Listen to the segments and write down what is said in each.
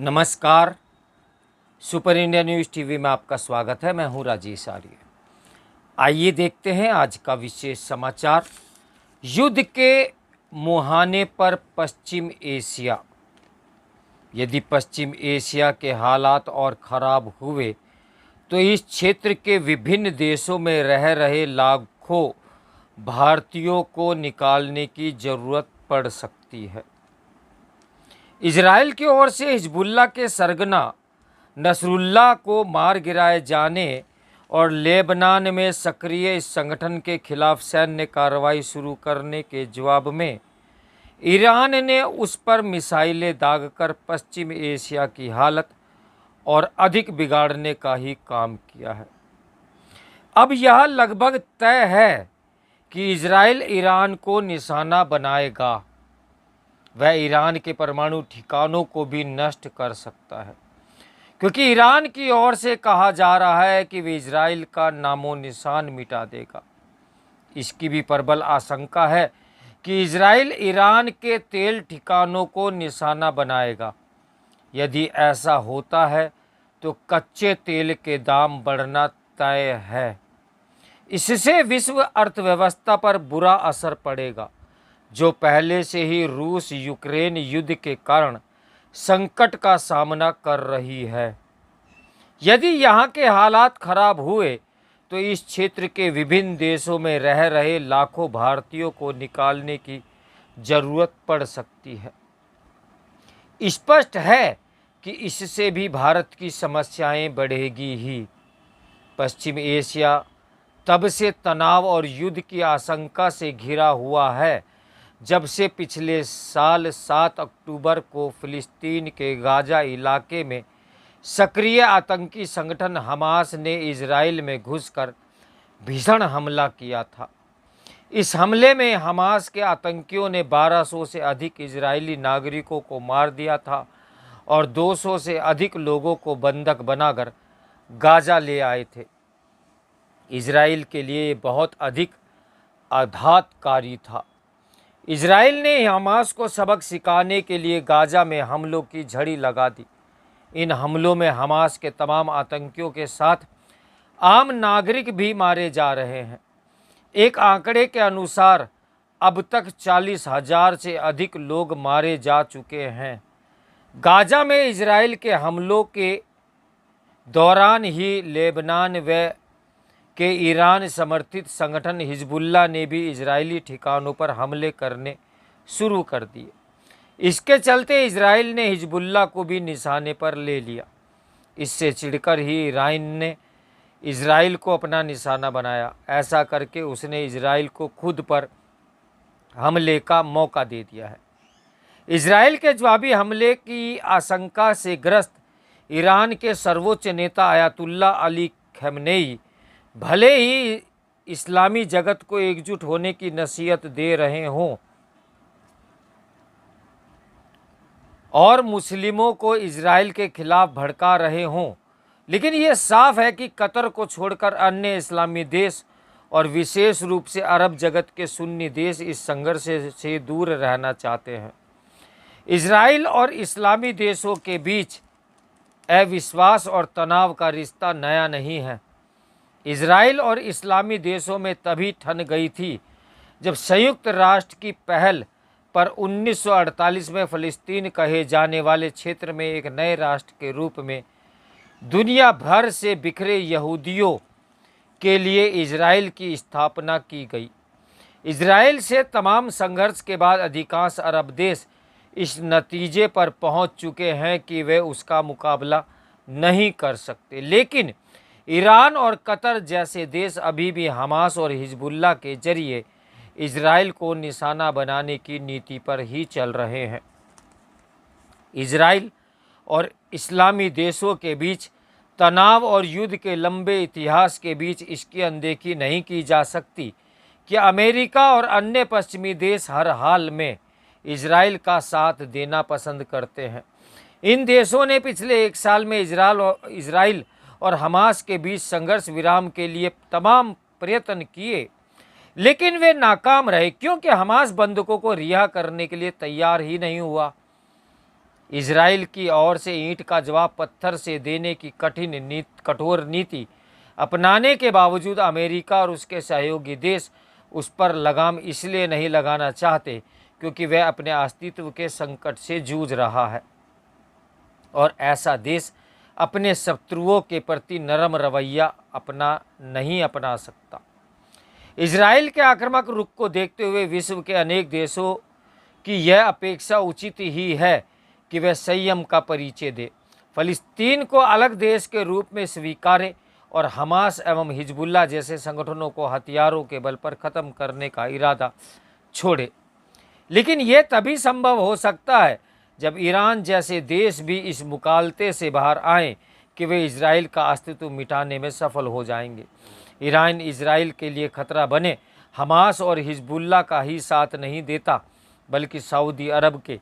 नमस्कार। Super India news TV में आपका स्वागत है। मैं हूं राजेश आर्य। आइए देखते हैं आज का विशेष समाचार। युद्ध के मुहाने पर पश्चिम एशिया। यदि पश्चिम एशिया के हालात और ख़राब हुए तो इस क्षेत्र के विभिन्न देशों में रह रहे लाखों भारतीयों को निकालने की ज़रूरत पड़ सकती है। इजराइल की ओर से हिजबुल्लाह के सरगना नसरुल्लाह को मार गिराए जाने और लेबनान में सक्रिय इस संगठन के खिलाफ सैन्य कार्रवाई शुरू करने के जवाब में ईरान ने उस पर मिसाइलें दागकर पश्चिम एशिया की हालत और अधिक बिगाड़ने का ही काम किया है। अब यह लगभग तय है कि इजराइल ईरान को निशाना बनाएगा। वह ईरान के परमाणु ठिकानों को भी नष्ट कर सकता है, क्योंकि ईरान की ओर से कहा जा रहा है कि वे इजराइल का नामो निशान मिटा देगा। इसकी भी प्रबल आशंका है कि इजराइल ईरान के तेल ठिकानों को निशाना बनाएगा। यदि ऐसा होता है तो कच्चे तेल के दाम बढ़ना तय है। इससे विश्व अर्थव्यवस्था पर बुरा असर पड़ेगा, जो पहले से ही रूस यूक्रेन युद्ध के कारण संकट का सामना कर रही है। यदि यहाँ के हालात खराब हुए तो इस क्षेत्र के विभिन्न देशों में रह रहे लाखों भारतीयों को निकालने की जरूरत पड़ सकती है। स्पष्ट है कि इससे भी भारत की समस्याएं बढ़ेगी ही। पश्चिम एशिया तब से तनाव और युद्ध की आशंका से घिरा हुआ है जब से पिछले साल 7 अक्टूबर को फिलिस्तीन के गाजा इलाके में सक्रिय आतंकी संगठन हमास ने इजराइल में घुसकर भीषण हमला किया था। इस हमले में हमास के आतंकियों ने 1200 से अधिक इजरायली नागरिकों को मार दिया था और 200 से अधिक लोगों को बंधक बनाकर गाजा ले आए थे। इजराइल के लिए ये बहुत अधिक आघातकारी था। इजराइल ने हमास को सबक सिखाने के लिए गाजा में हमलों की झड़ी लगा दी। इन हमलों में हमास के तमाम आतंकियों के साथ आम नागरिक भी मारे जा रहे हैं। एक आंकड़े के अनुसार अब तक 40,000 से अधिक लोग मारे जा चुके हैं। गाजा में इजराइल के हमलों के दौरान ही लेबनान व के ईरान समर्थित संगठन हिजबुल्लाह ने भी इजरायली ठिकानों पर हमले करने शुरू कर दिए। इसके चलते इजराइल ने हिजबुल्लाह को भी निशाने पर ले लिया। इससे चिढ़कर ही ईरान ने इजराइल को अपना निशाना बनाया। ऐसा करके उसने इजराइल को खुद पर हमले का मौका दे दिया है। इजराइल के जवाबी हमले की आशंका से ग्रस्त ईरान के सर्वोच्च नेता आयतुल्ला अली खमेनेई भले ही इस्लामी जगत को एकजुट होने की नसीहत दे रहे हों और मुस्लिमों को इजराइल के खिलाफ भड़का रहे हों, लेकिन ये साफ है कि कतर को छोड़कर अन्य इस्लामी देश और विशेष रूप से अरब जगत के सुन्नी देश इस संघर्ष से दूर रहना चाहते हैं। इजराइल और इस्लामी देशों के बीच अविश्वास और तनाव का रिश्ता नया नहीं है। इजराइल और इस्लामी देशों में तभी ठन गई थी जब संयुक्त राष्ट्र की पहल पर 1948 में फ़लस्तीन कहे जाने वाले क्षेत्र में एक नए राष्ट्र के रूप में दुनिया भर से बिखरे यहूदियों के लिए इजराइल की स्थापना की गई। इजराइल से तमाम संघर्ष के बाद अधिकांश अरब देश इस नतीजे पर पहुंच चुके हैं कि वे उसका मुकाबला नहीं कर सकते, लेकिन ईरान और कतर जैसे देश अभी भी हमास और हिजबुल्लाह के जरिए इजराइल को निशाना बनाने की नीति पर ही चल रहे हैं। इजराइल और इस्लामी देशों के बीच तनाव और युद्ध के लंबे इतिहास के बीच इसकी अनदेखी नहीं की जा सकती कि अमेरिका और अन्य पश्चिमी देश हर हाल में इजराइल का साथ देना पसंद करते हैं। इन देशों ने पिछले 1 साल में इजराइल और हमास के बीच संघर्ष विराम के लिए तमाम प्रयत्न किए, लेकिन वे नाकाम रहे, क्योंकि हमास बंधकों को रिहा करने के लिए तैयार ही नहीं हुआ। इजराइल की ओर से ईंट का जवाब पत्थर से देने की कठोर नीति अपनाने के बावजूद अमेरिका और उसके सहयोगी देश उस पर लगाम इसलिए नहीं लगाना चाहते क्योंकि वह अपने अस्तित्व के संकट से जूझ रहा है और ऐसा देश अपने शत्रुओं के प्रति नरम रवैया नहीं अपना सकता। इजराइल के आक्रामक रुख को देखते हुए विश्व के अनेक देशों की यह अपेक्षा उचित ही है कि वे संयम का परिचय दे, फ़लस्तीन को अलग देश के रूप में स्वीकारे और हमास एवं हिजबुल्लाह जैसे संगठनों को हथियारों के बल पर ख़त्म करने का इरादा छोड़े। लेकिन यह तभी संभव हो सकता है जब ईरान जैसे देश भी इस मुकालते से बाहर आएं कि वे इजराइल का अस्तित्व मिटाने में सफल हो जाएंगे। ईरान इजराइल के लिए खतरा बने हमास और हिजबुल्लाह का ही साथ नहीं देता, बल्कि सऊदी अरब के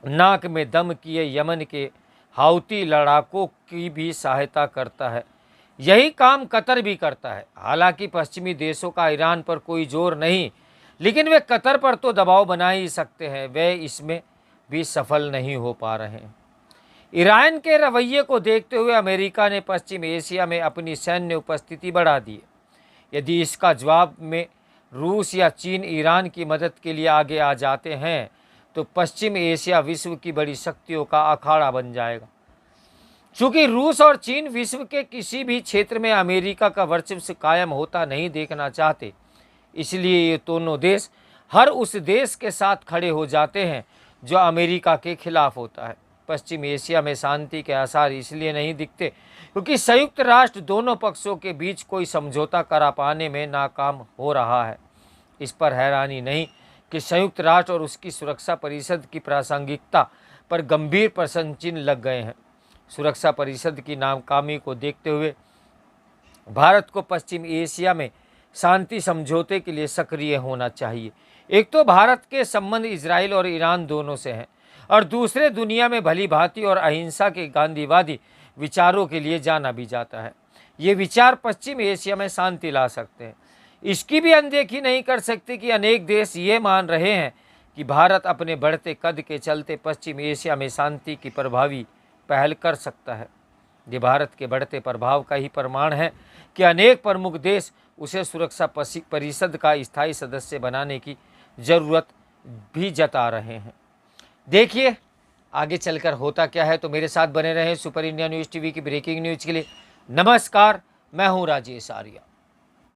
नाक में दम किए यमन के हाउती लड़ाकों की भी सहायता करता है। यही काम कतर भी करता है। हालांकि पश्चिमी देशों का ईरान पर कोई जोर नहीं, लेकिन वे कतर पर तो दबाव बना ही सकते हैं। वे इसमें भी सफल नहीं हो पा रहे हैं। ईरान के रवैये को देखते हुए अमेरिका ने पश्चिम एशिया में अपनी सैन्य उपस्थिति बढ़ा दी है। यदि इसका जवाब में रूस या चीन ईरान की मदद के लिए आगे आ जाते हैं तो पश्चिम एशिया विश्व की बड़ी शक्तियों का अखाड़ा बन जाएगा। चूँकि रूस और चीन विश्व के किसी भी क्षेत्र में अमेरिका का वर्चस्व कायम होता नहीं देखना चाहते, इसलिए ये दोनों देश हर उस देश के साथ खड़े हो जाते हैं जो अमेरिका के खिलाफ होता है। पश्चिम एशिया में शांति के आसार इसलिए नहीं दिखते क्योंकि संयुक्त राष्ट्र दोनों पक्षों के बीच कोई समझौता करा पाने में नाकाम हो रहा है। इस पर हैरानी नहीं कि संयुक्त राष्ट्र और उसकी सुरक्षा परिषद की प्रासंगिकता पर गंभीर प्रश्न चिन्ह लग गए हैं। सुरक्षा परिषद की नाकामी को देखते हुए भारत को पश्चिम एशिया में शांति समझौते के लिए सक्रिय होना चाहिए। एक तो भारत के संबंध इजराइल और ईरान दोनों से हैं और दूसरे दुनिया में भली भांति और अहिंसा के गांधीवादी विचारों के लिए जाना भी जाता है। ये विचार पश्चिम एशिया में शांति ला सकते हैं। इसकी भी अनदेखी नहीं कर सकते कि अनेक देश ये मान रहे हैं कि भारत अपने बढ़ते कद के चलते पश्चिम एशिया में शांति की प्रभावी पहल कर सकता है। ये भारत के बढ़ते प्रभाव का ही प्रमाण है कि अनेक प्रमुख देश उसे सुरक्षा परिषद का स्थायी सदस्य बनाने की ज़रूरत भी जता रहे हैं। देखिए आगे चलकर होता क्या है। तो मेरे साथ बने रहें सुपर इंडिया न्यूज़ टीवी की ब्रेकिंग न्यूज़ के लिए। नमस्कार, मैं हूं राजेश आर्या।